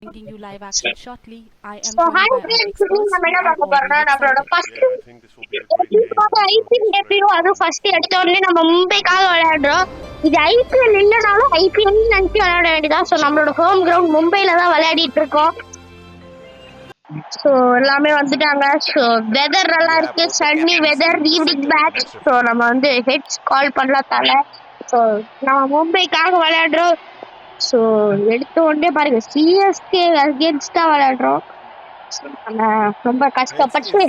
Bringing you live action shortly. I am So, hi joined by our friends, today experts நம்ம who என்ன are பார்க்க போறோம்னா already நம்மளோட excited. First Yeah, I think this will be a great game. IPL debut அது first எடுத்த உடனே நம்ம மும்பைக்காக விளையாடுறோம். இது ஐபிஎல் இல்லைனாலும் ஐபிஎல் நினைச்சு விளையாட வேண்டியதா. ஸோ நம்மளோட ஹோம் கிரவுண்ட் மும்பைல தான் விளையாடிட்டு இருக்கோம். ஸோ எல்லாமே வந்துட்டாங்க. ஸோ வெதர் நல்லா இருக்கு, sunny weather, evening match. So நம்ம வந்து ஹெட்ஸ் கால் பண்ணலாத்தால. ஸோ நம்ம மும்பைக்காக விளையாடுறோம். ஸோ எடுத்த உடனே பாருங்க, சிஎஸ்கே அகேன்ஸ்டா விளையாடுறோம். ரொம்ப கஷ்டப்பட்டு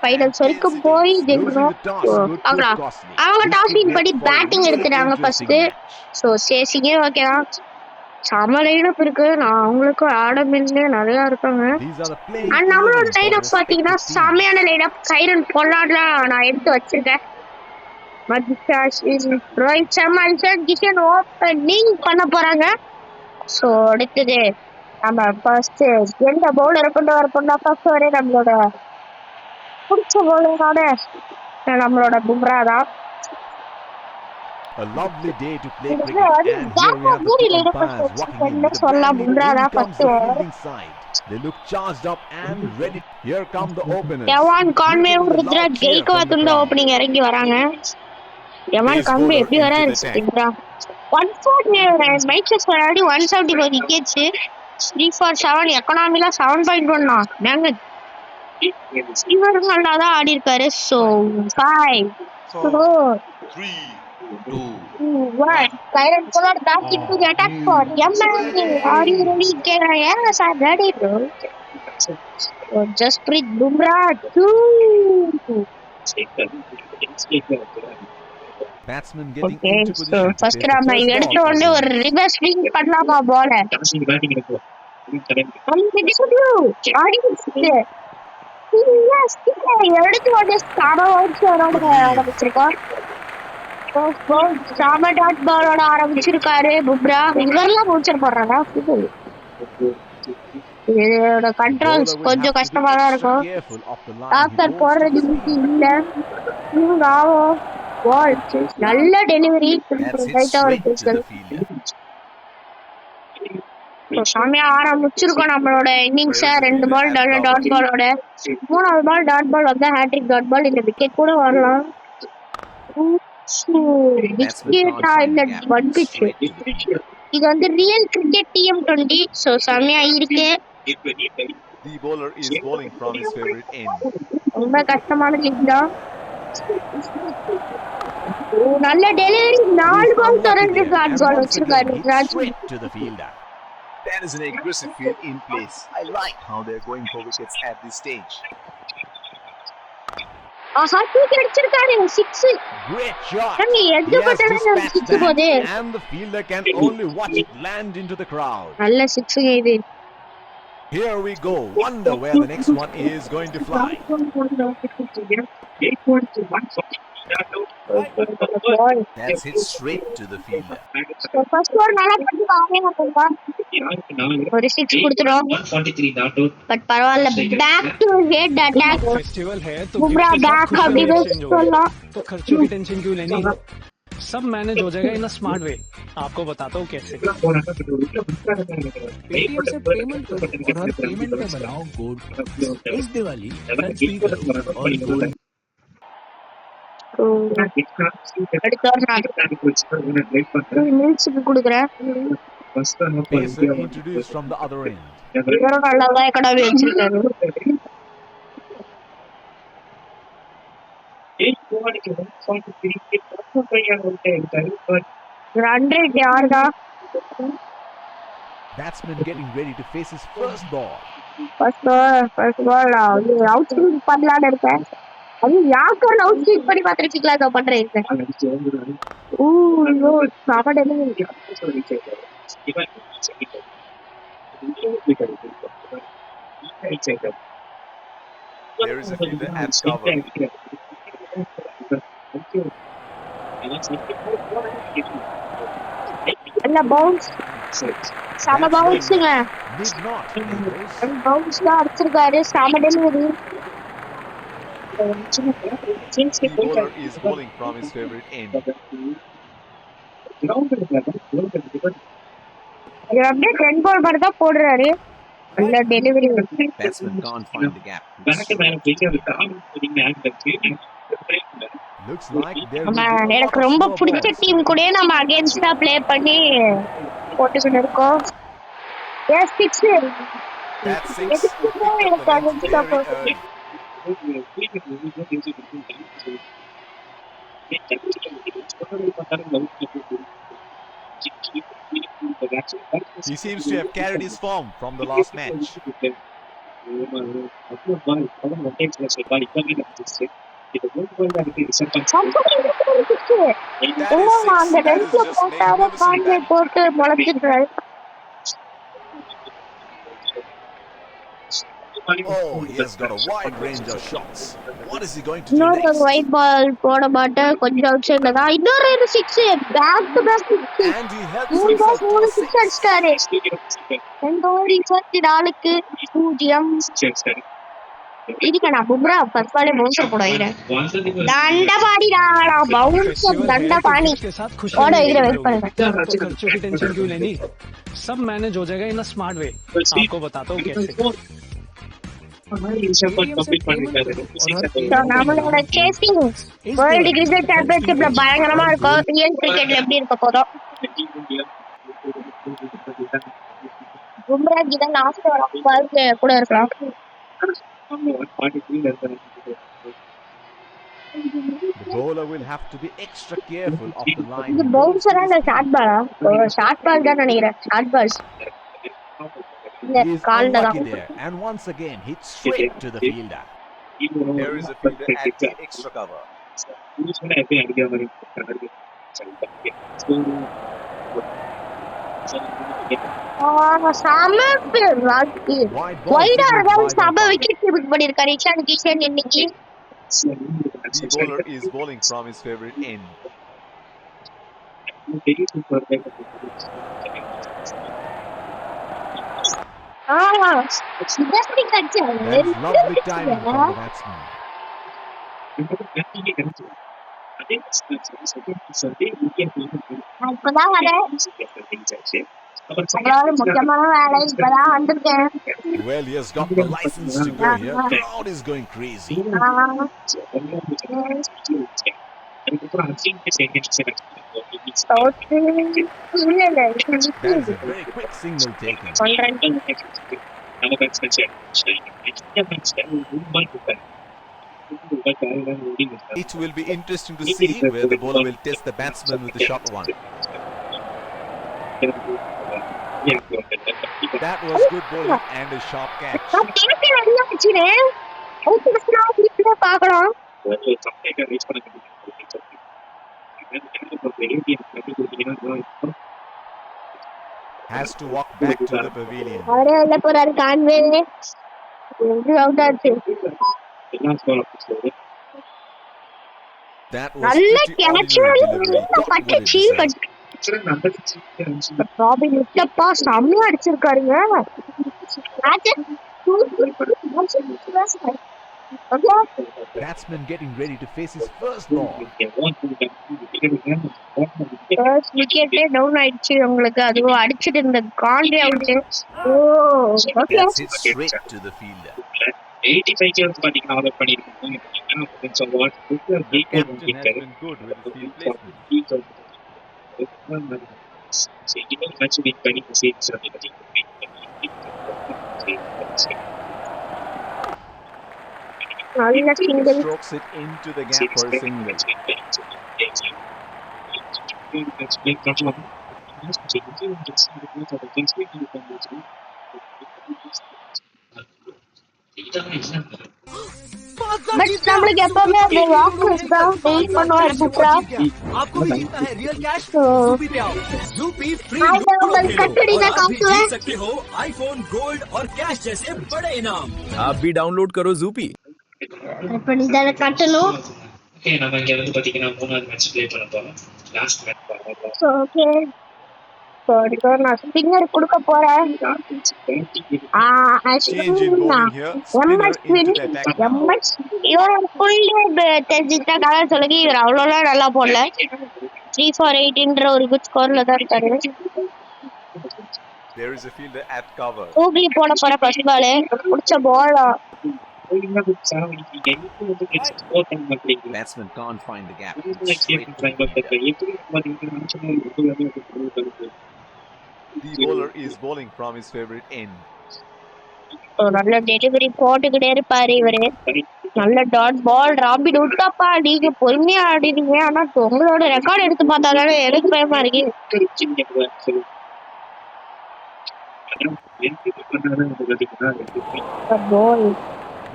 ஃபைனல்ஸ் வரைக்கும் போய் ஜெயிக்கணும். பார்க்கலாம். அவங்க டாஸின் படி பேட்டிங் எடுத்துட்டாங்க ஃபர்ஸ்ட். ஸோ சேசிங்கே ஓகேதான். செம லைனப் இருக்கு. நான் அவங்களுக்கும் ஆடமில்லே நிறைய இருக்காங்க. அண்ட் நம்மளோட லைனப் பாத்தீங்கன்னா செமையான லைனப். கைரன் பொல்லாட்லாம் நான் எடுத்து வச்சிருக்கேன். ரோஹித் சர்மா கிஷன் ஓப்பனிங் பண்ண போறாங்க. ஸோ அடுத்தது நம்ம ஃபர்ஸ்ட் எந்த பவுலரை கொண்டு வரப்போனா ஃபர்ஸ்ட் வரை நம்மளோட பிடிச்ச பவுலரோட நம்மளோட பும்ரா தான். A lovely day to play cricket, and here we have the two umpires walking in with a brand new in comes the fielding side. They look charged up and ready. Here come the openers. Devon Conway Ruturaj Gaikwad இந்த opening இறங்கி வராங்க. எவான் Conway எப்படி வராரு Rudra 140 matches விளையாடி 174 wickets, 3 for 7, எக்கனாமில 7.1. நாங்க இவர் நல்லா தான் ஆடி இருக்காரு. So 5 4 3, 2, 1. Siren Pollard back into the attack for Yamani. Are you ready? Yes, I'm ready, bro. So, Jasprit Bumrah 2. Batsman getting Okay, into so position. first நம்ம எடுத்த உடனே ஒரு ரிவர்ஸ் ஸ்விங் பண்ணலாமா பால? எடுத்து உடனே ஆரம்பிச்சிருக்கோம். ஆரம்பிச்சிருக்காரு பும்ரா. இவரெல்லாம் பவுன்சர் போடுறாங்க. இதோட கண்ட்ரோல்ஸ் கொஞ்சம் கஷ்டமா தான் இருக்கும். டாக்டர் போடுறது இல்ல. நல்ல டெலிவரி. செமையா ஆரம்பிச்சிருக்கோம் நம்மளோட இன்னிங்ஸ. 2 பால் டாட் பாலோட, 3வது பால் டாட் பால் வந்தா ஹேட்ரிக் டாட் பால். இந்த விக்கெட் கூட வரலாம். இது வந்து ரியல் கிரிக்கெட் TM20. சோ செமையா இருக்கு. The bowler is bowling from his favorite end. ரொம்ப கஷ்டமான லீக் தான். நல்ல டெலிவரி. 4 பால் தொடர்ந்து டாட் பால் வச்சிருக்காரு Raj. To the fielder. That is an aggressive field in place. I like how they're going for wickets at this stage. அடிச்சிருக்காரு 6. Great shot. எது பட்டனால 6 போதே. And the fielder can only watch it land into the crowd. நல்ல 6 இது. Here we go. Wonder where the next one is going to fly. That's hit straight to the fielder. First one நல்லா பண்ணி வாங்கேனா ஒரு 6 கொடுத்துறோம். But பரவாயில்ல. Back to head attack. Festival है तो Bumrah back अभी சொல்லலாம். तो खर्चों की टेंशन क्यों लेनी? सब मैनेज हो जाएगा इन अ स्मार्ट वे. आपको बताता हूँ कैसे. पेटीएम से पेमेंट करो और हर पेमेंट में बनाओ गोल्ड. इस दिवाली खर्च भी करो और गोल्ड. மில்ஸுக்கு கொடுக்குறேன். Pacer introduced from the other end. இவரும் நல்லாதான் எக்கனாமி வச்சிருக்காரு. ரன் ரேட் யாருதான்? Batsman getting ready to face his first ball. First ball out swing பண்ணலான்னு இருக்கேன். அது யாக்கர் அவுட் ஸ்விங் பண்ணி பார்த்துருக்கீங்களா? அதை பண்றேன். There is a fielder at cover. நல்ல பவுன்ஸ். சம பவுன்ஸுங்க. Did not. பவுன்ஸ் தான் அடிச்சிருக்காரு. சம delivery. The bowler is bowling from his favorite end. இது அப்படியே 10 பால் மாதிரி தான் போடுறாரு. நல்ல delivery. Batsman can't find the gap. Looks like there will நம்ம be a lot எனக்கு of ரொம்ப slow பிடிச்ச balls. டீம் கூட நம்ம அகைன்ஸ்டா ப்ளே பண்ணி போட்டுக்கிட்டு இருக்கோம். Yes six. That six எதுக்கு he picked up எனக்கு the அகைன்ஸ்டா length very போட்டு early. He seems to have carried his form from the last match. That is six. அந்த That is ரெண்டுல just போட்டாத magnificent காண்டே batting. போட்டு முளைச்சிடுறாரு. Oh, he has got a wide range of shots. What is he going to do இன்னொரு next? White ball போட மாட்டேன் கொஞ்சம் out சைட்ல தான். இன்னொரு six back to back six. And he helps himself to மூணு a six six. அடிச்சிட்டாரு. 2 24 இதுக்கடா பும்ரா ஃபர்ஸ்ட் பாலே பவுன்சர் போடுவாங்க. தண்டபாடிடா பவுன்சர் தண்டபாணி. के साथ खुश ஓட रहने வைக்கிற के வெயிட் लिए பண்ணுங்க. तो खर्चों की टेंशन क्यों लेनी सब मैनेज हो जाएगा इन अ स्मार्ट वे आपको बताता हूँ कैसे So, நம்மளோட சேசிங் வேர்ல்டு கிரிக்கெட் சாம்பியன்ஷிப்ல பயங்கரமா இருக்கும். ரியல் கிரிக்கெட்ல எப்படி இருக்க போதும். பும்ரா கிட்ட லாஸ்ட் ஒரு பால் கூட இருக்கலாம். The bowler will have to be extra careful of the line. இது he bowls to பவுன்சரா this இல்ல field. ஷார்ட் பாலா? ஷார்ட் பால் தான் நினைக்கிறேன். ஷார்ட் பால்ஸ் இந்த He is கால்ல unlucky தான். there and once again hits straight to the fielder. Here is a fielder adding extra cover. செம ராக்கி. Wide ball வைடா signaled இருந்தாலும் wide செம on விக்கெட் கீப்பிங் பண்ணிருக்காரு இஷான் கிஷன் இன்னைக்கு. The bowler is bowling from his favorite end. எப்படி கடிச்சாரு? That is lovely timing from the batsman. நான் இப்பதான் வரேன். அவ்வளவு முக்கியமான வேலை இப்பதான் வந்திருக்கேன். Well, he has got the license to go here. Crowd is going crazy. இல்ல இல்ல That is a very quick signal taken. சொல்றேன். It will be interesting to see where the bowler will test the batsman with the short one. That was good bowling and a sharp catch. நான் பேசி வெளிய வச்சினேன். அவுட்ல இப்படியே பார்க்கணும். Has to walk back to the pavilion. அவரே உள்ள போறாரு Conway. இது out ஆச்சு. That was நல்ல pretty catch ordinary delivery. Got what it சீல் deserved. ராபின் விட்டப்பா செம்மையா அடிச்சிருக்காருங்க. Batsman getting ready to face his first ball. விக்கெட்டே டவுன் ஆயிடுச்சு உங்களுக்கு. அதுவும் அடிச்சிட்டு இருந்த காண்டி அவுட். Oh okay. That's it straight to the fielder. The captain has been good with his field placement. நல்ல single. Strokes it into the gap for a single. But நம்மளுக்கு எப்பவுமே அந்த வாக்கர்ஸ் தான் வெயிட் பண்ணுவார் புத்ரா. आपको भी जीतना है रियल कैश तो Zoopy पे आओ Zoopy फ्री आज मैं कटड़ी ना आप भी काटूं जीत सकते हो आईफोन गोल्ड और कैश जैसे बड़े इनाम आप भी डाउनलोड करो Zoopy. இப்ப நீ தான கட்டணும். நம்ம இங்க வந்து பாத்தீங்கன்னா 3வது மேட்ச் ப்ளே பண்ண போறோம். லாஸ்ட் மேட்ச் பாருங்க. ஓகே சரி நான் ஸ்பின்னர் கொடுக்க போறேன். Change in bowling here. Spinner into the attack now. இவர் ஃபுல் டே தெரிஞ்சுக்கிட்டாங்க சொல்லுங்க. இவர் அவ்வளோலாம் நல்லா போடல. 3 for 8ன்ற ஒரு குட் ஸ்கோர்ல தான் இருக்காரு. There is a fielder at cover. Googly போட போற ஃபர்ஸ்ட் பால் புடிச்ச பால். Batsman can't find the gap. The bowler is bowling from his favorite end. நல்ல டெலிவரி போட்டுக்கிட்டே இருப்பாரு இவரு. நல்ல டாட் பால். ராபின் விட்டாப்பா. நீங்க பொறுமையா ஆடினீங்க. ஆனா உங்களோட ரெக்கார்ட் எடுத்து பார்த்தாலே எனக்கு பயமா இருக்கு. பால்.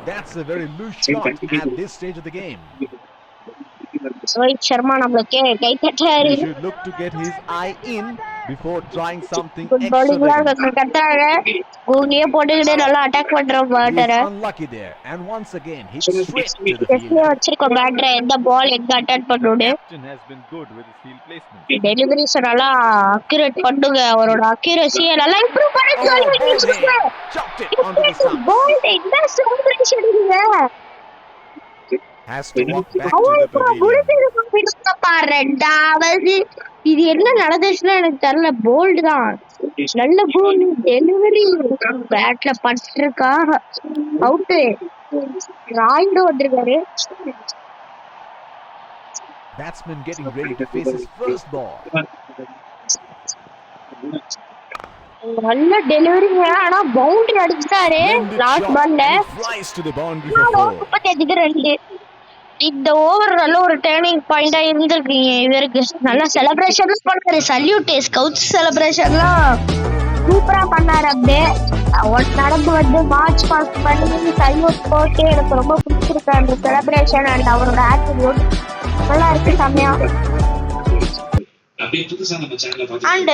That's a very loose shot at this stage of the game. Rohit Sharma நம்மளுக்கு கை தட்டாரு. He should look to get his eye in before trying something good bowling extravagant. கட்டாங்க. கூகுளியே போட்டுக்கிட்டு நல்லா அட்டாக் பண்ற He batter. is unlucky there, and once again hits straight to the டெஸ்ட்ல field. வச்சிருக்க batter எந்த பால் எங்க அட்டாக் பண்ணுது. Captain has been good with his field placement. Deliveries நல்லா அக்யூரேட் பண்ணுங்க. அவரோட அக்யூரசியை நல்லா இம்ப்ரூவ் பண்ணி Chopped it onto the stump. பால் என்ன செலிப்ரேஷன் இதுங்க. Has to walk back to the pavilion. ரெண்டாவது இது என்ன நடந்துச்சுன்னா எனக்கு தெரியல. போல்டு தான். நல்ல போல் டெலிவரி பேட்ல பட்டிருக்கா. அவுட்டு. ராய்டு வந்திருக்காரு. Batsman getting ready to face his first ball. நல்ல டெலிவரிங்க. ஆனா பவுண்டரி அடிச்சிட்டாரு Blended லாஸ்ட் shot, பால்ல. and he flies to the boundary for 4. 35 இந்த ஓவர் நல்ல ஒரு டேர்னிங் பாயிண்டா இருந்திருக்கீங்க இவருக்கு. நல்ல செலிப்ரேஷன் பண்ணாரு. சல்யூட் ஸ்கவுட்ஸ் செலிப்ரேஷன்லாம் சூப்பரா பண்ணாரு. அப்படியே நடந்து வந்து மார்ச் பாஸ் பண்ணி சல்யூட் போட்டு எனக்கு ரொம்ப பிடிச்சிருக்கு அந்த செலிப்ரேஷன் அண்ட் அவரோட ஆட்டிடியூட் நல்லா இருக்கு. செம்மையா. அண்ட்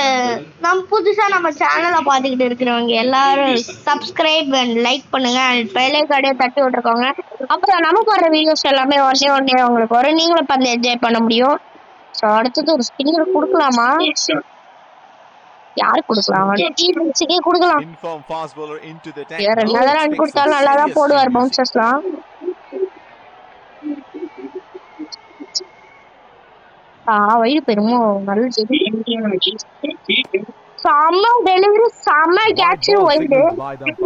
நம்ம புதுசா நம்ம சேனலை பார்த்துக்கிட்டு இருக்கிறவங்க எல்லாரும் சப்ஸ்கிரைப் அண்ட் லைக் பண்ணுங்க அண்ட் பெல் ஐகானை தட்டி விட்டுருக்கோங்க. அப்புறம் நமக்கு வர வீடியோஸ் எல்லாமே ஒன்னே உங்களுக்கு வரும். நீங்களும் பார்த்து என்ஜாய் பண்ண முடியும். ஸோ அடுத்தது ஒரு ஸ்பின்னர் கொடுக்கலாமா? யாரு கொடுக்கலாம்? டீம்ஸுக்கே கொடுக்கலாம். Inform fast bowler into the tank. வேற என்ன ரன் கொடுத்தாலும் நல்லா தான் போடுவார் பவுன்சர்ஸ்லாம். வயிறு பெருமோ நல்ல செம்ம டெலிவரி செம்ம கேட்ச் வைடு.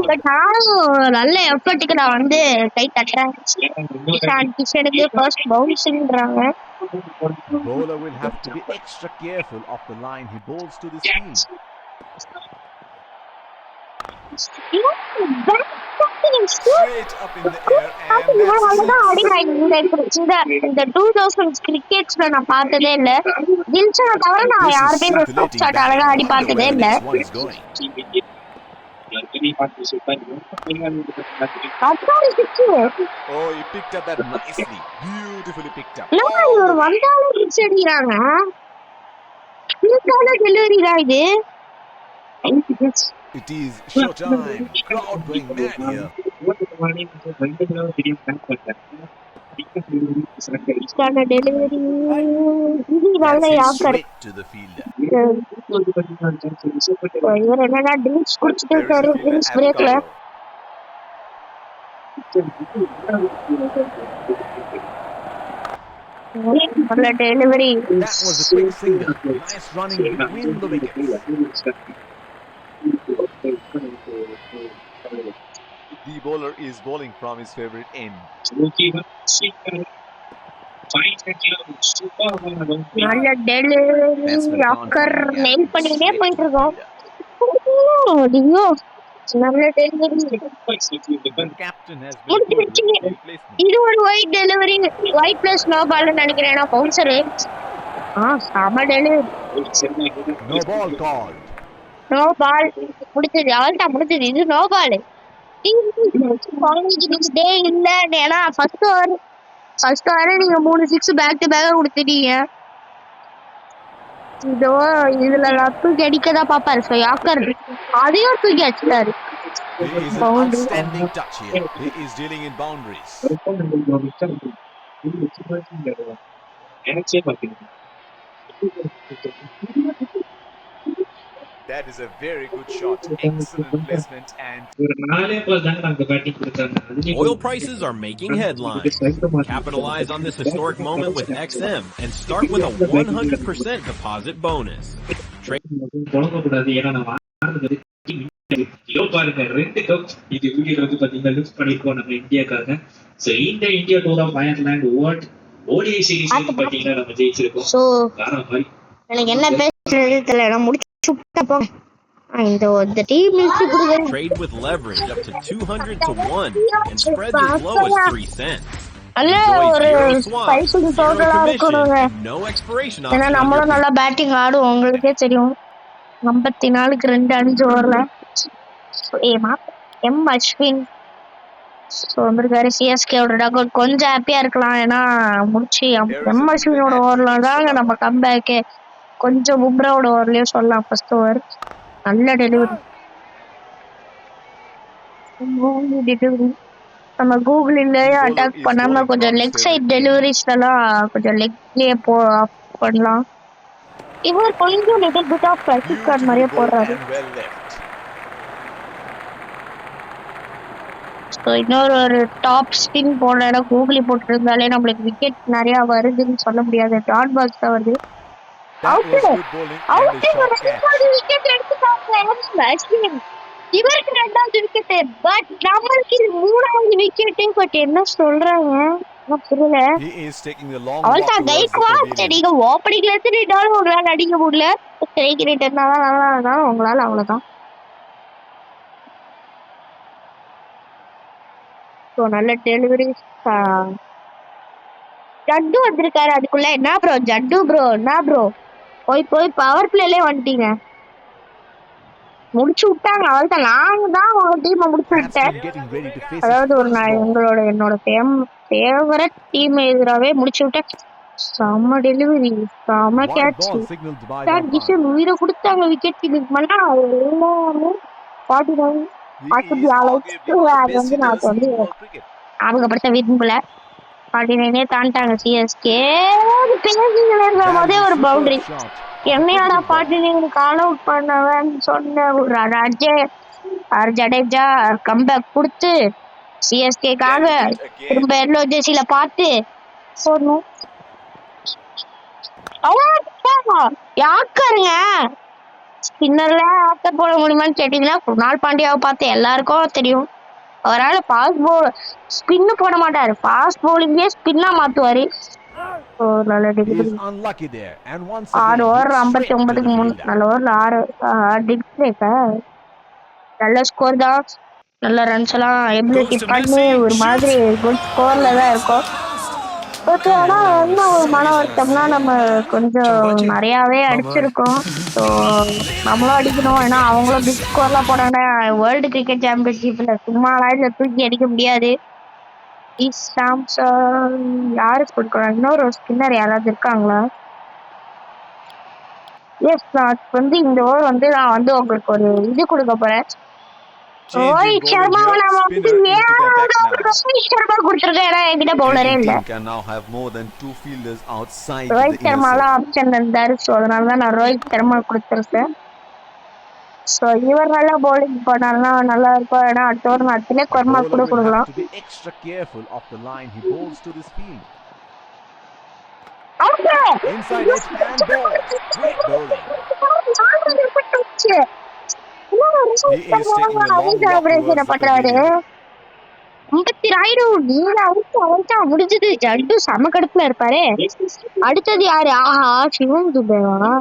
பட் நானும் நல்ல எஃபர்ட்டுக்கு நான் வந்து கை தட்டுறேன். கிஷனுக்கு first பவுன்ஸ்ன்றாங்க. Bowler will have to be extra careful of the line he bowls to this team. Straight up in the air and இந்த 2000 கிரிக்கெட்ஸ்ல நான் பார்த்ததே இல்ல. தில்ஷனை தவிர நான் யாருமே ஸ்டாப் ஷாட் அழகா ஆடி பார்த்ததே இல்ல. Oh, he picked up that nicely. Beautifully picked up. ஒரு வந்தாலும் பிக்ஸ் அடிக்கிறாங்க. இதுக்கான டெலிவரி தான் இது. It is showtime. Crowd going mad here. இதுக்கான டெலிவரி இது நல்ல yorker. Straight to the fielder. இவர் என்னடா ட்ரிங்க்ஸ் குடிச்சிட்டு இருக்காரு. ட்ரிங்க்ஸ் பிரேக்ல. நல்ல delivery. That was a quick single. Nice running between the wickets. The bowler is bowling from his favorite end. நல்ல delivery yorker nail பண்ணிட்டே போயிட்டு இருக்கோம். ஐயோ நல்ல delivery. The captain has been good with his field placement. இது ஒரு white delivery. White plus no ball நினைக்கிறேன். Bouncer. செம delivery. No ball called. No ball முடிச்சது. அவள்கிட்ட முடிச்சது. இது நோ பால். டே இல்ல. ஏன்னா ஃபர்ஸ்ட் ஓவர் நீங்க 3 6 பேக் டு பேக் கொடுத்துட்டீங்க. இதோ இதுல தூக்கி அடிக்கதான் பாப்பாரு. ஸோ யாக்கர் அதையும் தூக்கி அடிச்சிட்டாரு. There is an outstanding touch here. He is dealing in boundaries. That is a very good shot. Excellent placement and Oil prices are making headlines. Capitalize on this historic moment with XM and start with a 100% deposit bonus. இதோ பாருங்க 2 cup இது வீடியோல வந்து பாத்தீங்கன்னா lift பண்ணிருக்கோம் நம்ம இந்தியாக்காக. So இந்த India tour of Ireland world ODI series வந்து பாத்தீங்கன்னா நம்ம ஜெயிச்சிருக்கோம். சோ காரணம் மாதிரி எனக்கு என்ன பேசுறது தெரியல, நான் முடிச்சு விட்டப்போ இந்த டீம் கொடுக்குறேன். Trade with leverage up to 200 to 1 and spreads as low as 3 cents. நல்ல Enjoy ஒரு zero swap, ஸ்பைசிங் zero டோட்டலா commission, இருக்கணுங்க. and no expiration ஏன்னா option on நம்மளும் your நல்லா பேட்டிங் ஆடுவோம், உங்களுக்கே தெரியும். 54க்கு 2-5 ஓவர்ல எம் அஸ்வின் வந்திருக்காரு. சிஎஸ்கேவோட டக் அவுட் கொஞ்சம் ஹாப்பியா இருக்கலாம், ஏன்னா முடிச்சு எம் அஸ்வினோட ஓவர்ல தாங்க நம்ம கம்பேக்கு. கொஞ்சம் பும்ராவோட ஓவர்லயும் சொல்லலாம். ஃபர்ஸ்ட் ஓவர் நல்ல டெலிவரி. நம்ம கூகுள்லயே அட்டாக் பண்ணாம கொஞ்சம் லெக் சைட் டெலிவரிஸ்லாம் கொஞ்சம் லெக்லயே பண்ணலாம். இவர் கொஞ்சம் little bit of classic card மாதிரியே போடுறாரு. இன்னொரு ஒரு டாப் ஸ்பின் போடல கூகுளி போட்டு இருந்தாலே நம்மளுக்கு விக்கெட் நிறைய வருதுன்னு சொல்ல முடியாது. டாட் பாக்ஸ் தான் வருது. விக்கெட் எடுத்துட்டாங்க. இவருக்கு 2வது விக்கெட், பட் நம்மளுக்கு 3வது விக்கெட். பட் என்ன சொல்றாங்க புரியல. அவள்தான் கைக்வாட் நீங்க ஓப்பனிங்ல இருந்து நின்னாலும் உங்களால அடிக்க முடியல. ஸ்ட்ரைக் ரேட் என்னதான் நல்லா இருந்தாலும் உங்களால அவ்வளவுதான். நல்ல டெலிவரி. ஜட்டு வந்திருக்காரு அதுக்குள்ள. என்ன ப்ரோ ஜட்டு ப்ரோ, என்ன ப்ரோ போய் பவர் பிளேலே வந்துட்டீங்க. முடிச்சு விட்டாங்க. அவள்தான் நாங்க தான் உங்க டீமை முடிச்சு விட்டேன். அதாவது என்னோட ஃபேவரட் டீம் எதிராவே முடிச்சு விட்டேன். செம்ம டெலிவரி, செம்ம கேட்ச். உயிரை கொடுத்தாங்க விக்கெட். இதுக்கு மேல எல்லாமே 49 அது வந்து நான் வந்து அவங்க படுத்த விரும்பல. 49 தாண்டாங்க சிஎஸ்கே. போதே ஒரு பவுண்டரி. என்னையோட 49 கால் அவுட் பண்ணவன் சொன்ன ஒரு அஜய் ஜடேஜா கம்பேக் கொடுத்து சிஎஸ்கேக்காக திரும்ப எல்லோ ஜெர்சியில பார்த்து போடணும். யாருங்க ஸ்பின்னர்ல ஆக்கர் போட முடியுமான்னு கேட்டீங்கன்னா குணால் பாண்டியாவை பார்த்து எல்லாருக்கும் தெரியும். அவரால் ஃபாஸ்ட் ஸ்பின்னு போட மாட்டாரு, ஃபாஸ்ட் பவுலிங்கே ஸ்பின்னா மாத்துவாரு. 6 ஓவர் 59க்கு 3. நல்ல ஓவர்ல 6 நல்ல ஸ்கோர் தான். நல்ல ரன்ஸ் எல்லாம் எபிலிட்டி பண்ணி ஒரு மாதிரி குட் ஸ்கோர்ல தான் இருக்கும். ஆனா என்ன ஒரு மன வருத்தம்னா நம்ம கொஞ்சம் நிறையாவே அடிச்சிருக்கோம். ஸோ நம்மளும் அடிக்கணும். ஏன்னா அவங்களும் பிக் ஸ்கோர்லாம் போனாங்கன்னா வேர்ல்டு கிரிக்கெட் சாம்பியன்ஷிப்ல சும்மாலாம் இதில் தூக்கி அடிக்க முடியாது. யாருக்கு கொடுக்குறாங்க? இன்னொரு ஸ்பின்னர் யாராவது இருக்காங்களா? எஸ், நான் வந்து இந்த ஓவர் வந்து நான் வந்து உங்களுக்கு ஒரு இது கொடுக்க போறேன். ரோஹித் சர்மாவை நம்ம வந்து ரோஹித் சர்மா கொடுத்துருக்கேன். ஏன்னா என்கிட்ட பவுலரே இல்லை. ரோஹித் சர்மாலாம் ஆப்ஷன் இருந்தாரு. ஸோ அதனாலதான் நான் ரோஹித் சர்மா கொடுத்துருக்கேன். ஸோ இவர் நல்லா பவுலிங் பண்ணாருன்னா நல்லா இருக்கும். ஏன்னா அடுத்த ஓவர் நான் திலக் வர்மா கூட கொடுக்கலாம். பண்றாரு 52 முடிஞ்சது. ஜட்டு சம கடுப்புல இருப்பாரு. அடுத்தது யாரு? ஆஹா, சிவம் துபேவா?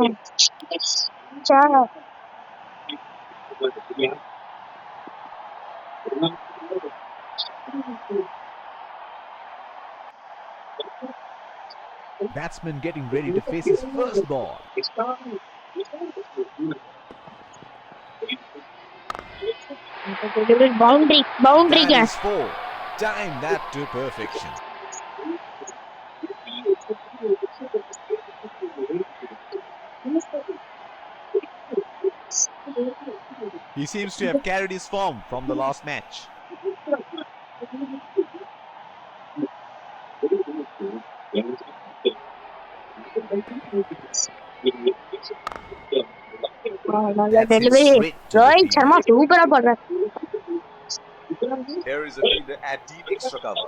Batsman getting ready to face his first ball. Boundary That is 4. Time that to perfection. He seems to have carried his form from the last match. Rohit Sharma சூப்பரா போடுறாரு. Here is a fielder at deep extra cover.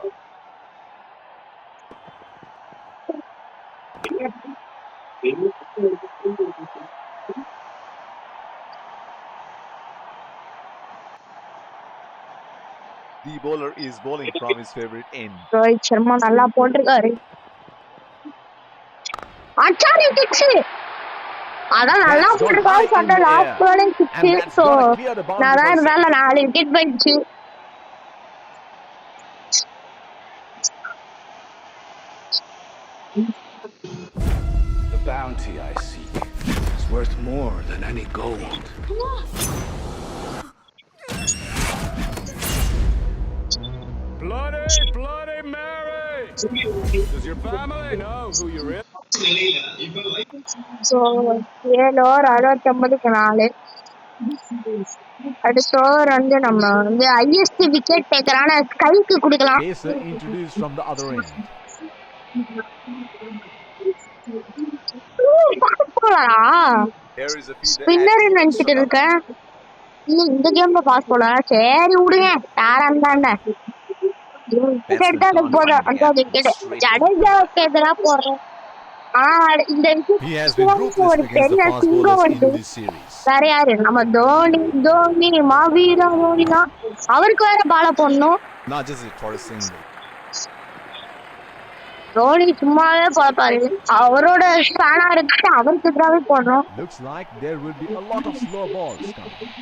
The bowler is bowling from his favorite end. Rohit Sharma நல்லா போட்டிருக்காரு. அச்சாரி six. அதான் நல்லா That's got போட்டிருக்காரு high in சொன்ன the last air. பாலே And six. that's so gonna clear the boundary நான் for இருந்தால six. 4 wicket போயிடுச்சு. The bounty I seek is worth more than any gold. Bloody Mary! Does your family know who you're in? So 7 over 69 அடுத்த over வந்து நம்ம வந்து highest wicket டேக்கரான ஸ்கைக்கு கொடுக்கலாம். Pacer introduced from the other end. Here is a fielder spinner at நினைச்சிட்டு extra இருக்கேன். இல்ல இந்த கேம்ல பாஸ் போல. சரி விடுங்க. யாராண்டாண்ட விக்கெட் எடுத்தா அதுக்கு போதும். அந்த விக்கெட் ஜடேஜாவுக்கு எதிராக போடுறேன். இந்த He has been ruthless ஒரு against the பெரிய fast சிங்கம் bowlers வருது. in this series. வேற யாரு? நம்ம தோனி மாவீரா தோனி தான். அவருக்கு வேற பால போடணும். Not just it for a single. Dhoni சும்மாவே போப்பாரு. அவரோட ஃபேனா இருக்கு. அவருக்கு எதிராகவே போடுறோம். Looks like there will be a lot of slow balls coming.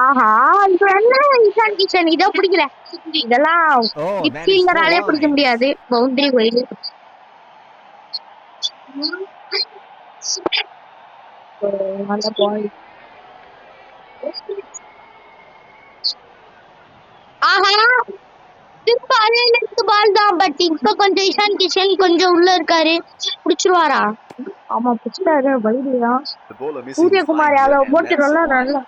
ஆஹா இது என்ன இஷான் கிஷன் இதோ பிடிக்கல. இதெல்லாம் ஃபீல்டராலே பிடிக்க முடியாது. பவுண்டரி போயிடு. நல்ல பால். ஆஹா இப்ப அதே லெஃப்ட் பால் தான். பட் இப்ப கொஞ்சம் இஷான் கிஷன் கொஞ்சம் உள்ள இருக்காரு. புடிச்சிருவாரா? ஆமா புடிச்சிட்டாரு. வைடியா The bowler missing his Suryakumar line here, Yadav and போட்டு that's நல்லா why. நல்லா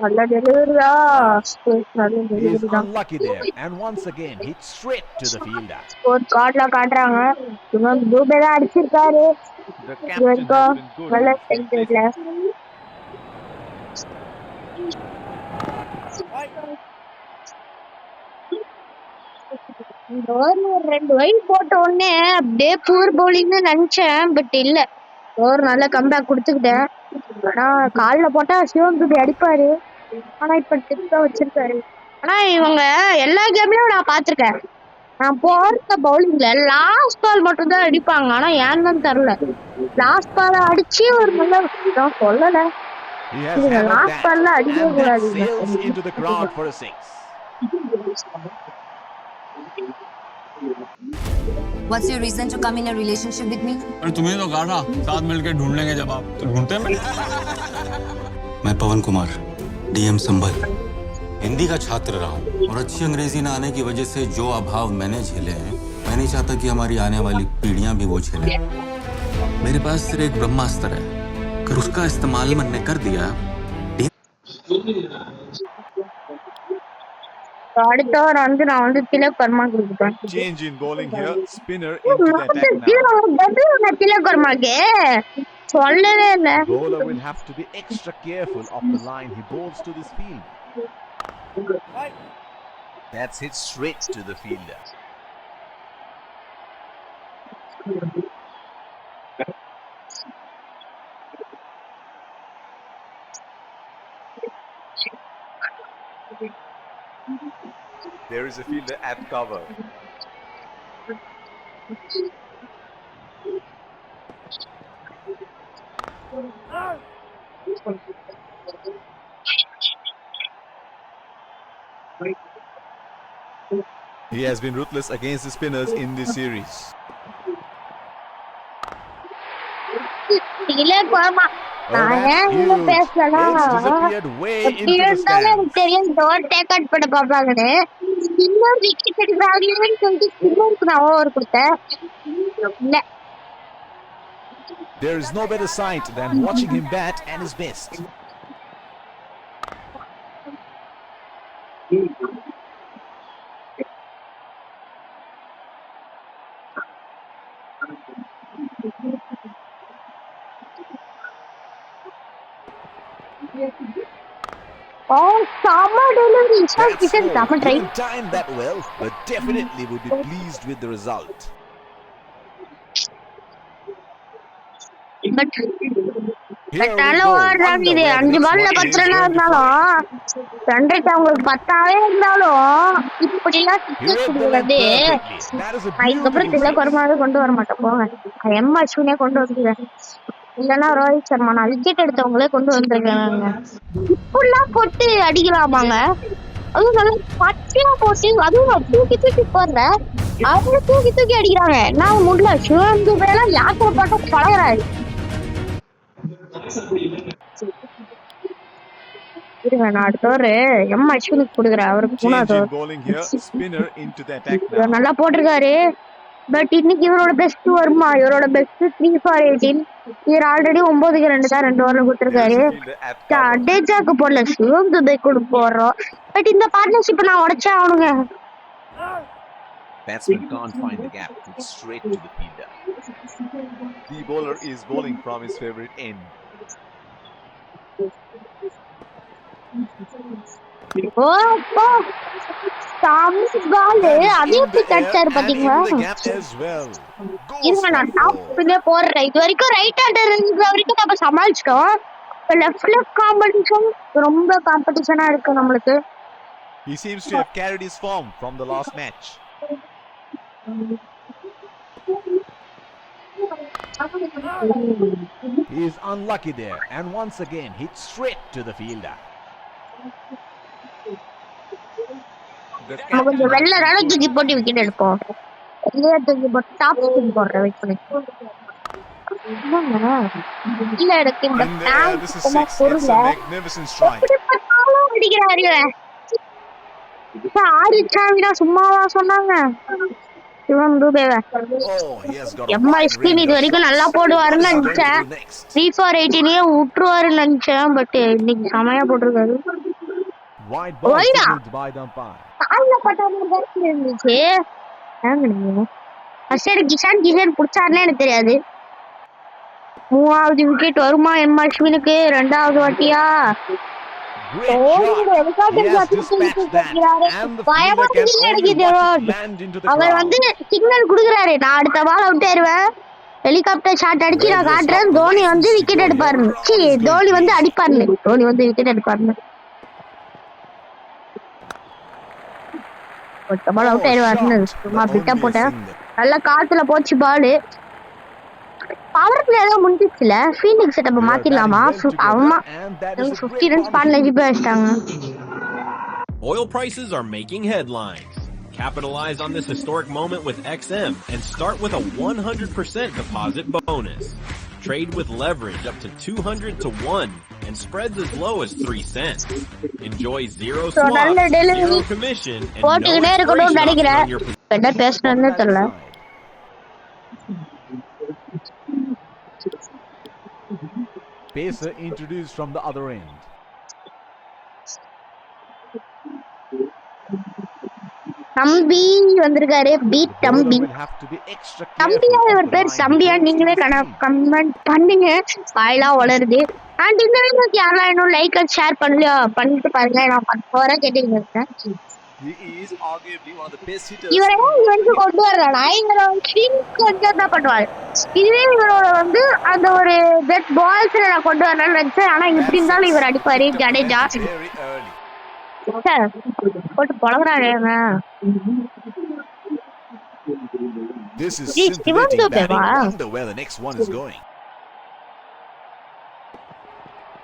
நல்ல டெலிவரியா. நல்ல He is டெலிவரி தான். unlucky there and once again hit straight to the fielder. Score கார்டுல காட்டுறாங்க. இவன் தூபே தான் அடிச்சிருக்காரு. The இது captain வரைக்கும் has been good நல்ல in field செஞ்சுல. இந்த ஓவர் ஒரு 2 வைட் போட்ட உடனே அப்படியே பூர் பவுலிங்னு நினைச்சேன். பட் இல்ல ஓவர் நல்ல கம்பேக் கொடுத்துக்கிட்டேன். ஆனா கால்ல போட்டா சிவம் துபி அடிப்பாரு. ஆனா இப்ப டிப்ஸா வச்சிருக்காரு. ஆனா இவங்க எல்லா கேம்லயும் நான் பாத்திருக்கேன். நான் போட்ட பவுலிங்ல லாஸ்ட் பால் மட்டும் தான் அடிப்பாங்க. ஆனா ஏன்னு தான் தெரியல. லாஸ்ட் பால் அடிச்சு ஒரு நல்ல நான் சொல்லல. He has இதுங்க hammered லாஸ்ட் that பால்ல அடிக்கவே and that கூடாது. sails into the crowd for a six. What's your reason to come in a relationship with me? अरे तुम्हें तो कहा था साथ मिलकर ढूंढ लेंगे जवाब, तो ढूंढते हैं। मैं पवन कुमार डीएम संभल हिंदी का छात्र रहा हूँ और अच्छी अंग्रेजी न आने की वजह से जो अभाव मैंने झेले हैं मैं नहीं चाहता कि हमारी आने वाली पीढ़ियां भी वो झेलें। मेरे पास सिर्फ एक ब्रह्मास्त्र है, अगर उसका इस्तेमाल मैंने कर दिया। அடுத்த ஓவர் வந்து நான் வந்து திலக் வர்மா கொடுப்பேன். Change in bowling here. Spinner into the attack now. Tilak வர்மாக்கு சொல்லவே இல்ல. Bowler will have to be extra careful of the line he bowls to this field. That's hit straight to the fielder. There is a fielder at cover. He has been ruthless against the spinners in this series. Tilak Verma நான் ஏன் இங்க பேசலனா Disappeared way into the இருந்தாலும் stands. எனக்கு தெரியும் door take out பண்ண பாப்பாங்கன்னு. Spinner wicket எடுக்கிறாங்களேன்னு சொல்லிட்டு ஸ்பின்னருக்கு நான் over கொடுத்தேன். இல்ல There is no better sight than watching him bat at his best. summer delivery Ishan Kishan That's செம try. didn't time that well, but definitely would be pleased with the result. But Here we நல்ல go. ஓடுறாங்க. Wonder இது where the 5 next பால்ல one is 10 Ranna going to fall. இருந்தாலும் சண்டைக்கு அவங்களுக்கு 10ஆவே இருந்தாலும் இப்படிலாம் He sixes read the length கொடுக்குறது perfectly. That is a அதுக்கப்புறம் beautiful திலக் save. வருமானது கொண்டு வர மாட்டேன் போங்க. எம் அஸ்வினே கொண்டு வந்துருக்கேன். இல்லைன்னா ரோஹித் சர்மா நான் விக்கெட் எடுத்தவங்களே கொண்டு வந்திருக்காங்க. இப்படிலாம் போட்டு அடிக்கலாமாங்க? அதுவும் நல்லா பச்சையா போட்டு அதுவும் தூக்கி தூக்கி போடுற அவங்க தூக்கி தூக்கி அடிக்கிறாங்க. நான் முடியல சிவன் துபையெல்லாம் யாத்திரை பாட்டும் பழகுறாரு. இருங்க நான் அடுத்த ஒரு எம் அஸ்வினுக்கு கொடுக்குறேன். அவருக்கு Change 3வது in bowling here. Spinner into the attack இவர் now. நல்லா போட்டிருக்காரு. பட் இன்னைக்கு இவரோட பெஸ்ட் வருமா? இவரோட பெஸ்ட் 3 for 18. இவர் ஆல்ரெடி 9க்கு 2 தான் 2 ஓவர்ல There is கொடுத்துருக்காரு. a fielder at cover. டேஜாக்கு போடல சிவம் துபை கூட போடுறோம். பட் இந்த பார்ட்னர்ஷிப் நான் உடைச்சே ஆகணுங்க. Batsman can't find the gap. It's straight to the fielder. The bowler is bowling from his favorite end. ஓ பால் அதே எப்படி கட்சாரு பாத்தீங்களா? இருங்க நான் டாப்லயே போடுறேன். இது வரைக்கும் ரைட் ஹேண்டர் இருந்த வரைக்கும் நம்ம சமாளிச்சிட்டோம். லெஃப்ட் காம்படிஷன் ரொம்ப காம்படிஷனா இருக்கு நம்மளுக்கு. He seems to have carried his form from the last match. He is unlucky there and once again hit straight to the fielder. நம்ம கொஞ்சம் வெள்ள ரன தூக்கி போட்டு விக்கெட் எடுப்போம். வெளியே தூக்கி போட்டு டாப் தூக்கி போடுறேன். வெயிட் பண்ணி இல்ல எனக்கு இந்த பேங்க் பொருள அடிக்கிறாரு. ஆடிச்சாவிடா சும்மாவா சொன்னாங்க? சிவம் துபேவ எம் அஸ்வின் இது வரைக்கும் நல்லா போடுவாருன்னு நினைச்சேன். 3 for 18 விட்டுருவாருன்னு நினைச்சேன். பட் இன்னைக்கு செமையா போட்டிருக்காரு. கால்ல பட்ட மாதிரி இருந்துச்சு. கிஷான் புடிச்சாருன்னு எனக்கு தெரியாது. 3வது விக்கெட் வருமா எம் அஸ்வினுக்கு? 2வது வாட்டியா? அவர் வந்து சிக்னல் குடுக்குறாரு. நான் அடுத்த பால் அவுட் ஆயிருவேன். ஹெலிகாப்டர் ஷாட் அடிச்சு நான் காட்டுறேன். தோனி வந்து விக்கெட் எடுப்பாரு. தோனி வந்து அடிப்பாரு. தோனி வந்து விக்கெட் எடுப்பாரு. பால் அவுட் ஆயிருவாருன்னு சும்மா பிட்டா போட்டேன். நல்லா காத்துல போச்சு பாலு. பவர் பிளே தான் முடிஞ்சிச்சுல. Fielding setup மாத்திடலாமா? ஆமா 50 ரன்ஸ் பார்ட்னர்ஷிப் வச்சிட்டாங்க. Oil prices are making headlines. Capitalize on this historic moment with XM and start with a 100% deposit bonus. Trade with leverage up to 200 to 1 and spreads as low as 3 cents. Enjoy zero swaps, zero commission, and no expiration on your என்ன பேசணும்னு தெரியல. Pacer introduced from the other end. தம்பி வந்திருக்காரு. Beat தம்பி. தம்பியா இவர் பேர் தம்பியா? நீங்களே கமெண்ட் பண்ணுங்க. வாயிலாம் வளருது. அண்ட் இந்த வீடியோக்கு யாரெல்லாம் இன்னும் லைக் அண்ட் ஷேர் பண்ணலையோ பண்ணிட்டு பாருங்க. நான் 10 வரை கேட்டுங்க இருக்கேன். இவரை வந்து கொண்டு வர்றானா? இவரை கொஞ்சம் தான் பண்ணுவாரு. இதுவே இவரோட வந்து அந்த ஒரு டெட் பால்ஸ் நான் கொண்டு வரணும்னு நினைச்சேன். ஆனா இப்படி இருந்தாலும் இவர் அடிப்பாரு. ஜடேஜா போட்டு பழகுறாங்க.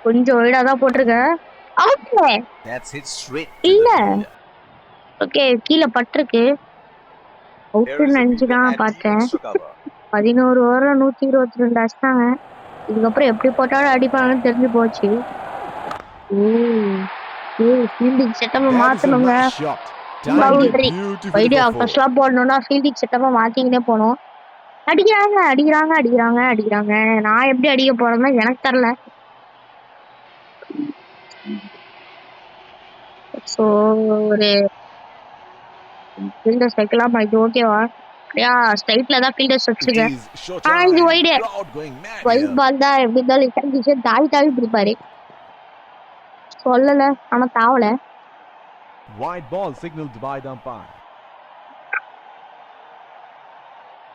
கொஞ்சம் ஒயிடாதான் போட்டிருக்கேன். இல்ல ஓகே கீழே பட்டிருக்கு. அவுட்டுன்னு நினைச்சுதான் பார்த்தேன். 11 ஓவர்ல 122 அடிச்சாங்க. இதுக்கப்புறம் எப்படி போட்டாலும் அடிப்பாங்கன்னு தெரிஞ்சு போச்சு. ஃபீல்டிங் செட்டப்பை மாத்தணுங்க. பவுண்டரி வைடியா ஃபர்ஸ்ட்லாம் போடணும்னா ஃபீல்டிங் செட்டப்பை மாத்திக்கிட்டே போகணும். அடிக்கிறாங்க அடிக்கிறாங்க அடிக்கிறாங்க அடிக்கிறாங்க. நான் எப்படி அடிக்க போறேன்னா எனக்கு தெரியல. ஸோ ஒரு ஃபீல்டர்ஸ் வைக்கலாமா? இது ஓகேவா? ஸ்ட்ரைட்ல தான் ஃபீல்டர்ஸ் வச்சிருக்கேன். இது வைடு வைட் பால் தான். எப்படி இருந்தாலும் தாவி தாவி பிடிப்பாரு. சொல்லல ஆனா தாவல. Wide ball signaled by the umpire.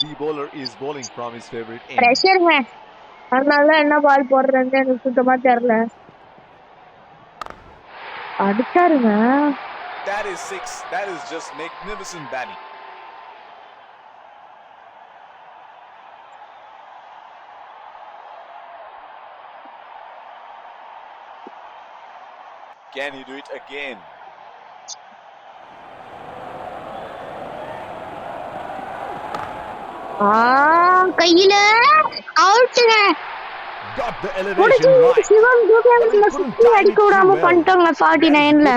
The bowler is bowling from his favorite end. பிரஷர்ங்க. அதனால என்ன பால் போடுறேன்னு எனக்கு சுத்தமா தெரியல. அடிச்சாருங்க. That is 6. That is just magnificent batting. Can he do it again? கையில அவுட்டுங்க. Got the elevation right. சிவம் தூபியால சுத்தி அடிக்க விடாம பண்ணிட்டாங்க 49ல.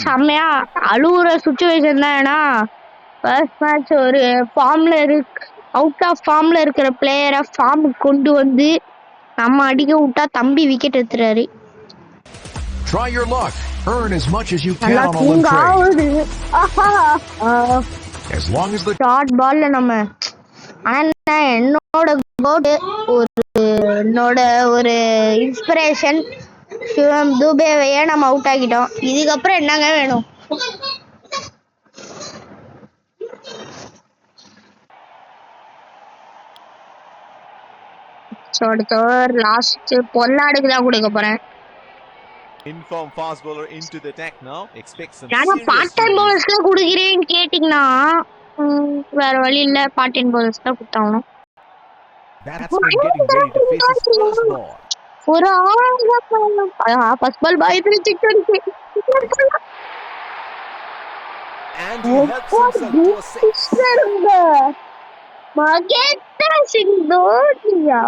செம்மையா அழுவுற சுச்சுவேஷன் தானா. ஃபர்ஸ்ட் மேட்ச் ஒரு ஃபார்ம்ல அவுட் ஆஃப் ஃபார்ம்ல இருக்கிற பிளேயரை ஃபார்முக்கு கொண்டு வந்து நம்ம அடிக்க விட்டா தம்பி wicket எடுத்துறாரு. Try your luck. Earn as much as you can on a limb trade. As long as the short பால்ல நம்ம ஆனா என்னோட கோட் என்னோட ஒரு இன்ஸ்பிரேஷன் சிவம் துபேவையே நம்ம அவுட் ஆகிட்டோம். இதுக்கப்புறம் என்னங்க வேணும்? லாஸ்ட் பொல்லாடுக்கு தான் கொடுக்க போறேன். Inform fast bowler into the attack now. Expect some நான் பார்ட் டைம் பவுலர்ஸ்க்கு கொடுக்கிறேன்னு கேட்டிங்கன்னா வேற வழி இல்ல, பார்ட் டைம் பவுலர்ஸ் தான் கொடுத்தாகணும். Batsman getting ready to face his first ball. ஒரு ஃபர்ஸ்ட் பால் பாய் சிக்ஸ் அடிச்சு. And he helps himself to a six. Mahendra Singh தோனியா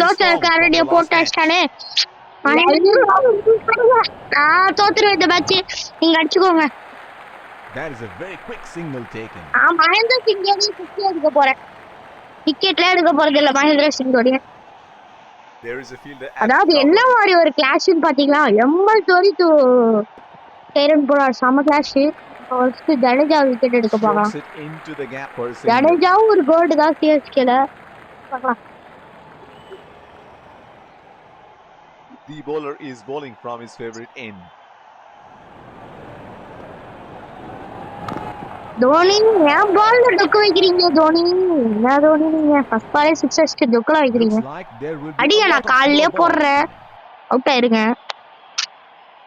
தோசைக்காரடிய போட்டாச்சானே. தோத்துருவேன் இந்த மேட்ச், நீங்க அடிச்சுக்கோங்க. That is a very quick signal taken. Mahendra Singh Dhoni எடுக்க போறேன். டிக்கெட்ல எடுக்க போறது இல்ல மகேந்திர சிங் தோனி. அதாவது என்ன மாதிரி ஒரு கிளாஷ்னு பாத்தீங்களா, எம்எல் தோனி கேரன் போறார். செம கிளாஷ். ஜடேஜா விக்கெட் எடுக்க போகலாம். ஜடேஜாவும் ஒரு கோல்டு தான் சிஎஸ்கேல. பார்க்கலாம். The bowler is bowling from his favorite end. Dhoni ஏன் பால்ல டொக்க வைக்கிறீங்க? தோனி என்ன தோனி நீங்க ஃபர்ஸ்ட் பாலே 6 அடிச்சு டொக்கல வைக்கிறீங்க. அடிங்க, நான் காலையிலே போடுறேன். அவுட் ஆயிருங்க.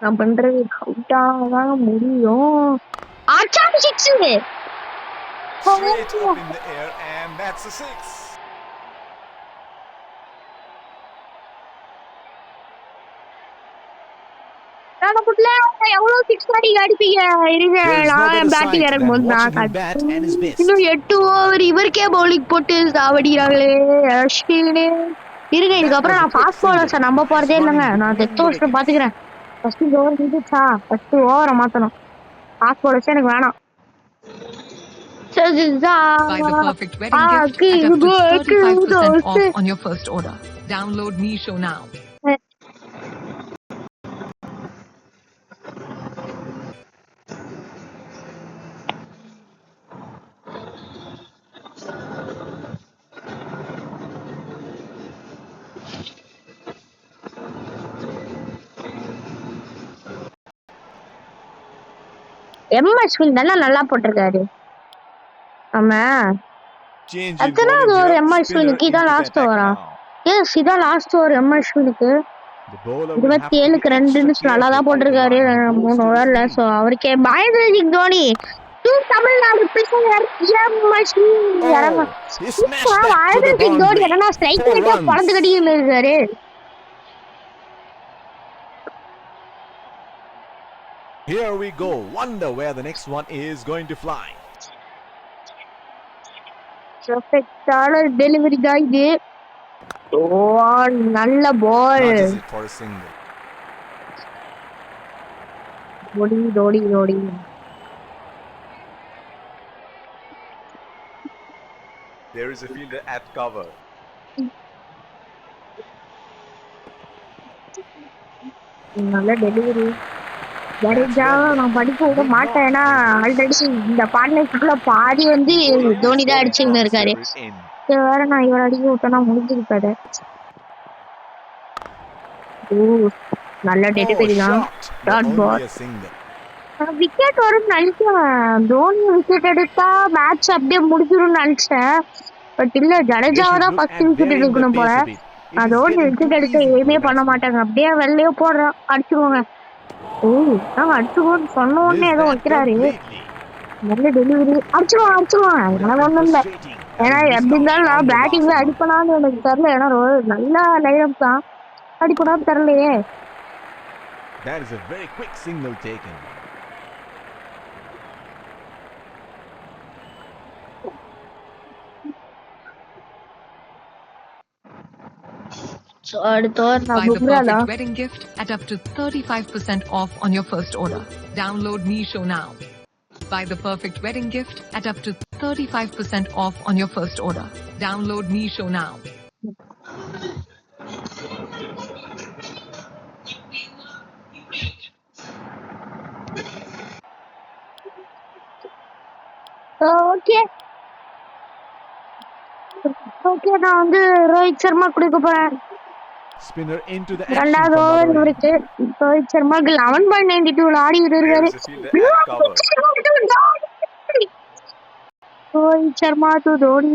நான் பண்றது அவுட் ஆக முடியும். ஆச்சா 6. Straight up in the air and that's a 6. புட்ல எவ்வளவு 6 அடிப்பீங்க? இருங்க, நான் பேட்டிங் இறங்கும்போது நான் இன்னும் 8 ஓவர் இவருக்கே பவுலிங் போட்டு சாவடிக்கிறாங்களே அஸ்வினே. இருங்க, இதுக்கப்புறம் நான் ஃபாஸ்ட் பவுலர்ஸை நம்ப போறதே இல்லைங்க. நான் டெத் ஓவர்ஸ் பாத்துக்கிறேன். ஃபர்ஸ்ட் ஓவர் முடிஞ்சிச்சா, ஃபர்ஸ்ட் ஓவரை மாத்தணும். ஃபாஸ்ட் பவுலர்ஸ் எனக்கு வேணாம். Buy the perfect wedding gift at up to 35% off on your first order. Download Meesho now. Ashwin தானே நல்லா போட்டிருக்காரு. ஆமா, எத்தனாவது ஓவர் அஸ்வினுக்கு? இதான் லாஸ்ட் ஓவரா? எஸ், இதான் லாஸ்ட் ஓவர் அஸ்வினுக்கு. 27க்கு 2 நல்லா தான் போட்டிருக்காரு 3 ஓவர்ல. ஸோ அவருக்கு மகேந்திர சிங் தோனி தமிழ்நாடு பிளேயர் மகேந்திர சிங் தோனி என்னன்னா ஸ்ட்ரைக் ரேட்டா பறந்து கட்டின்னு இருக்காரு. Here we go. Wonder where the next one is going to fly. Perfect delivery தான் இது. நல்ல பால். For a single. ஓடி. There is a fielder at cover. நல்ல டெலிவரி. ஜடேஜா நான் படிக்க விட மாட்டேன். ஏன்னா ஆல்ரெடி இந்த பார்ட்னர்ஷிப்ல பாதி வந்து தோனி தான் அடிச்சுன்னு இருக்காரு. வேற நான் இவர் அடிக்க விட்டேன்னா முடிஞ்சிருக்காரு. நல்ல டெலிவரி தான். Dot ball. விக்கெட் வரும்னு நினைச்சேன். தோனி விக்கெட் எடுத்தா மேட்ச் அப்படியே முடிஞ்சிரும்னு நினைச்சேன். பட் இல்ல, They ஜடேஜாவை should தான் look first at wicket varying the எடுக்கணும் போல. pace a bit. It நான் is Dhoni getting wicket too எடுக்க easy for எதுவுமே the பண்ண batsman. மாட்டாங்க. அப்படியே வெளியே போடுறோம், அடிச்சுக்கோங்க. ஓ, நாங்க அடிச்சுக்கோன்னு சொன்ன உடனே Missed ஏதோ that வைக்கிறாரு. completely. நல்ல டெலிவரி. அடிச்சுக்கோங்க. அதனால ஒண்ணும் இல்ல. Frustrating. ஏன்னா Having missed எப்படி out இருந்தாலும் on நான் the பேட்டிங்ல last one. அடிப்பனான்னு எனக்கு தெரியல. ஏன்னா நல்ல லைனப் தான், அடிப்படான்னு தெரியலையே. That is a very quick signal taken. So அடுத்த ஓவர் நான் Buy the பும்ரா தான். perfect wedding gift at up to 35% off on your first order. Download Meesho now. Buy the perfect wedding gift at up to 35% off on your first order. Download Meesho now. Okay நான் வந்து ரோஹித் சர்மா கொடுக்க போறேன். Spinner into the action ரெண்டாவது from the over other end. இவருக்கு. ரோஹித் சர்மாக்கு 11.92 ஆடிட்டு இருக்காரு. There's a fielder at cover. Rohit Sharma to Dhoni.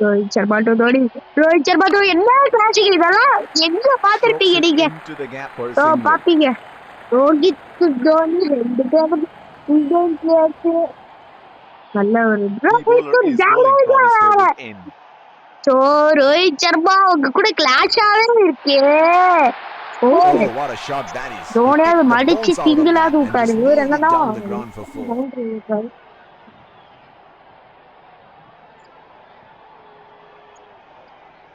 Rohit Sharma to என்ன classic இதெல்லாம் எங்க பாத்திருப்பீங்க Strokes it நீங்க? into the gap for a single. பாப்பீங்க. ரோஹித் தோனி 2 பேரும் இந்தியன் பிளேயர்ஸ். நல்ல ஒரு The bowler is bowling from his favorite end. So Rohit Sharma உங்க கூட கிளாஷாவே இருக்கே. ஓ, Oh, what a shot that is. He தோனியாவது kicked the மடிச்சு bounce out of சிங்கிளாவது that and விட்டாரு. just இவர் nailed it என்னன்னா down the ground for 4. Boundary விட்டாரு.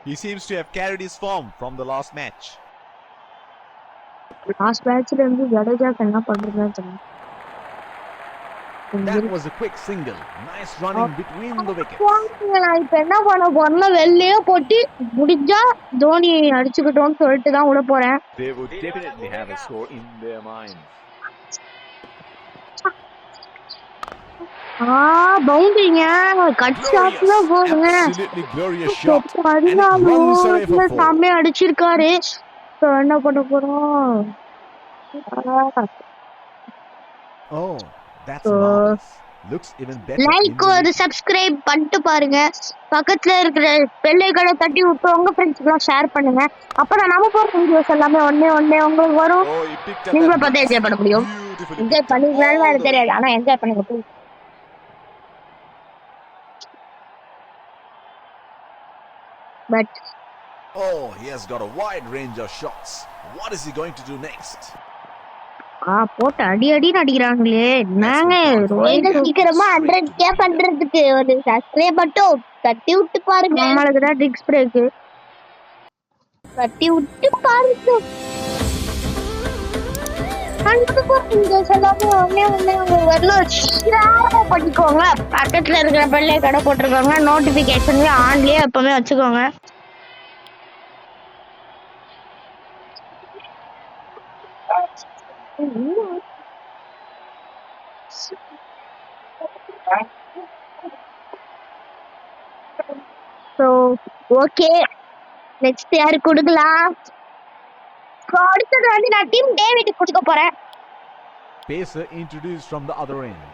He seems to have carried his form from the last match. Last மேட்ச்ல இருந்து ஜடேஜாக்கு என்ன பண்றதுன்னு தெரியல. That was a quick single. Nice running between the wickets. நான் இப்ப என்ன பண்ண போறேன்னா வெளியே போட்டு முடிஞ்சா தோனி அடிச்சுக்கிட்டோம்னு சொல்லிட்டு தான் விட போறேன். They would definitely have a score in their minds. பவுண்டரிங்க கட் ஷாட்ல போகுங்க. Absolutely glorious shot. And it runs away for 4. சாமே அடிச்சிருக்காரு. சோ என்ன பண்ண போறோம்? Oh, that's marvelous. Looks even better. Like ஒரு சப்ஸ்கிரைப் பண்ணிட்டு பாருங்க. பக்கத்துல இருக்கிற பெல் ஐகானை தட்டி விட்டு உங்க ஃப்ரெண்ட்ஸ்க்குலாம் ஷேர் பண்ணுங்க. அப்பதான் நம்ம போற வீடியோஸ் எல்லாமே ஒண்ணே உங்களுக்கு வரும். Oh, he picked up நீங்களும் that பார்த்து என்ஜாய் பண்ண முடியும். beautifully. என்ஜாய் பண்ணிக்கலாம் எனக்கு தெரியாது, ஆனா என்ஜாய் பண்ணுங்க please. But Oh, he has got a wide range of shots. What is he going to do next? போட்டு அடின்னு அடிக்கிறாங்களே. என்னங்க சீக்கிரமா 100K பண்றதுக்கு ஒரு சப்ஸ்கிரைப் மட்டும் தட்டி விட்டு பாருங்க. நம்மளுக்கு தான் டிக்ஸ் பிரேக். தட்டி விட்டு பாருங்க. பண்ணிக்கோங்க. பக்கத்துல இருக்கிற பெல்லை கடை போட்டுருக்கோங்க. நோட்டிபிகேஷன் ஆன்லயே எப்பவுமே வச்சுக்கோங்க. So, okay. நெக்ஸ்ட் யாரு கொடுக்கலாம்? அடுத்தது வந்து நான் டிம் டேவிட் கொடுக்க போறேன். Pacer introduced from the other end.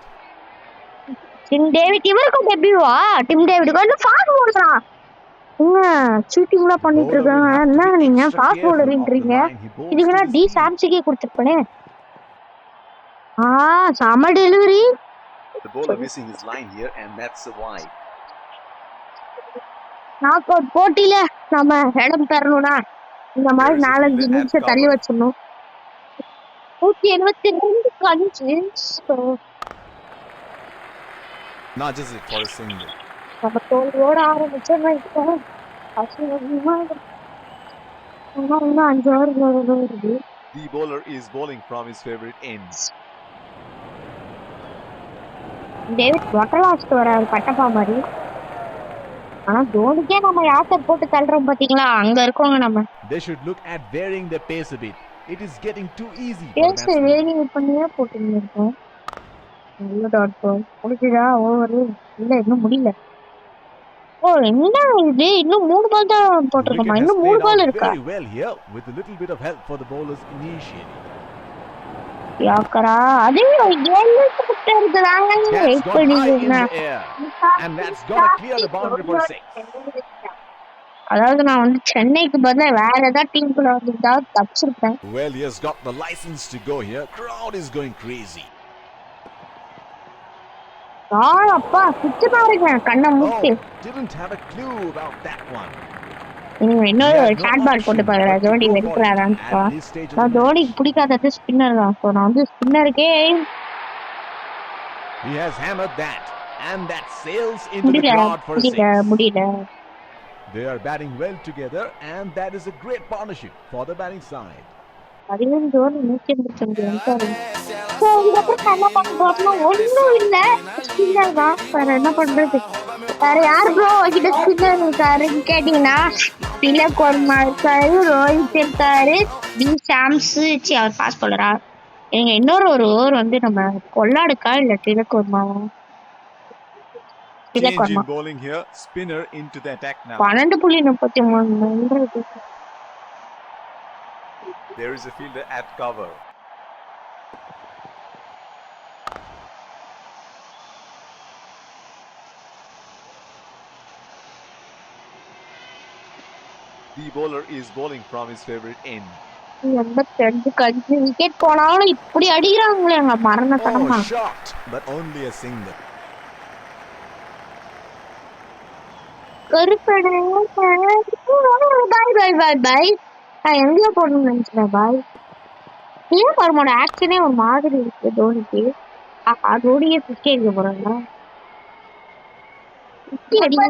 Tim David இவருக்கும் டெபியூவா? டிம் டேவிட் வந்து ஃபாஸ்ட் பவுலரா? சீட்டிங்ல பண்ணிட்டு இருக்காங்க. என்ன நீங்க ஃபாஸ்ட் பவுலர்ன்றீங்க? இதுக்குனா டி சாம்சிக்கே கொடுத்துருப்பனே. சம delivery. The bowler missing his line here, and that's why. Knock out போட்டியில நம்ம இடம் பெறணும்னா இந்த மாதிரி 4-5 நிமிஷம் தள்ளி வச்சிடணும். 182 கன்ச்சு. Not just it for a single. நம்ம தோல்வியோட ஆரம்பிச்சோம்னா இப்போ இன்னும் 5 ஓவர் வருது. The bowler is bowling from his favorite ends. David மொட்டலாஸ்ட் வராரு பட்டப்பா மாதிரி. ஆனா தோனிக்கே நம்ம யாசர் போட்டு தள்ளுறோம் பாத்தீங்களா? அங்க இருக்கோங்க நம்ம. They should look at varying their pace a bit. It is getting too easy. Pace varying பண்ணியே போட்டுங்க இருக்கோம். நல்ல டாட் பால். முடிஞ்சதா ஓவர்? இல்ல இன்னும் முடியல. ஓ என்ன இது? இன்னும் 3 பால் தான் போட்டுருக்கோமா? இன்னும் 3 பால் இருக்கா? Very well here with a little bit of help for the bowlers initially. யாக்கரா அதே கேம் இருக்குதாங்க That's வெயிட் gone high in பண்ணிருந்தேன். the air. And that's gonna clear the boundary for 6. அதாவது நான் வந்து சென்னைக்கு பதிலா வேற ஏதாவது டீமுக்குள்ள வந்துட்டா தப்பிச்சிருப்பேன். Well, he has got the license to go here. Crowd is going crazy. அப்பா சுத்தி பாருங்க கண்ணை மூட்டு. Didn't have a clue about that one. இன்னொரு ஷார்ட் பால் போட்டு பாருங்க தோனி வெறுக்கிறாரான்னு. நான் தோனிக்கு பிடிக்காதது ஸ்பின்னர் தான். ஸோ நான் வந்து ஸ்பின்னருக்கே He has hammered that, and that sails into the crowd for 6. முடியல. They are batting well together, and that is a great partnership for the batting side. 15 over 185 வந்துட்டாரு. So இதுக்கப்புறம் என்ன பண்ண போறோம்னா ஒன்றும் இல்லை, ஸ்பின்னர் தான். வேற என்ன பண்றது? வேற யார் ப்ரோ கிட்ட ஸ்பின்னர் இருக்காருன்னு கேட்டீங்கன்னா திலக் வர்மா இருக்காரு, ரோஹித் இருக்காரு, பி சாம்ஸ் அவர் பாஸ் போலரா. எங்க இன்னொரு ஒரு ஓவர் வந்து நம்ம கொள்ளாடுக்கா இல்ல திலக் வர்மாவா? Tilak Change Varma. in bowling here. Spinner into the attack now. 12.33. There is a fielder at cover. The bowler is bowling from his favorite end. 82 wicket போனாலும் இப்படி அடிக்கிறாங்களே எங்க மரணத்தனமா. Oh, shot, but only a single. கருப்படை பாய் பாய் பாய் பாய். நான் எங்கேயோ போடணும்னு நினைச்சேன் பாய். ஏன் அவரோட ஆக்ஷனே ஒரு மாதிரி இருக்கு தோனிக்கு. தோனியே 50 அடிக்க போறாங்க. 50 அடிக்க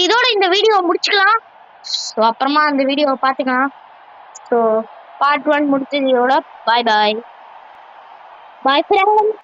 இதோட இந்த வீடியோ முடிச்சுக்கலாம். ஸோ அப்புறமா அந்த வீடியோவை பார்த்துக்கலாம். ஸோ பார்ட் 1 முடிச்சதோட பாய் பாய் பாய் ஃப்ரெண்ட்ஸ்.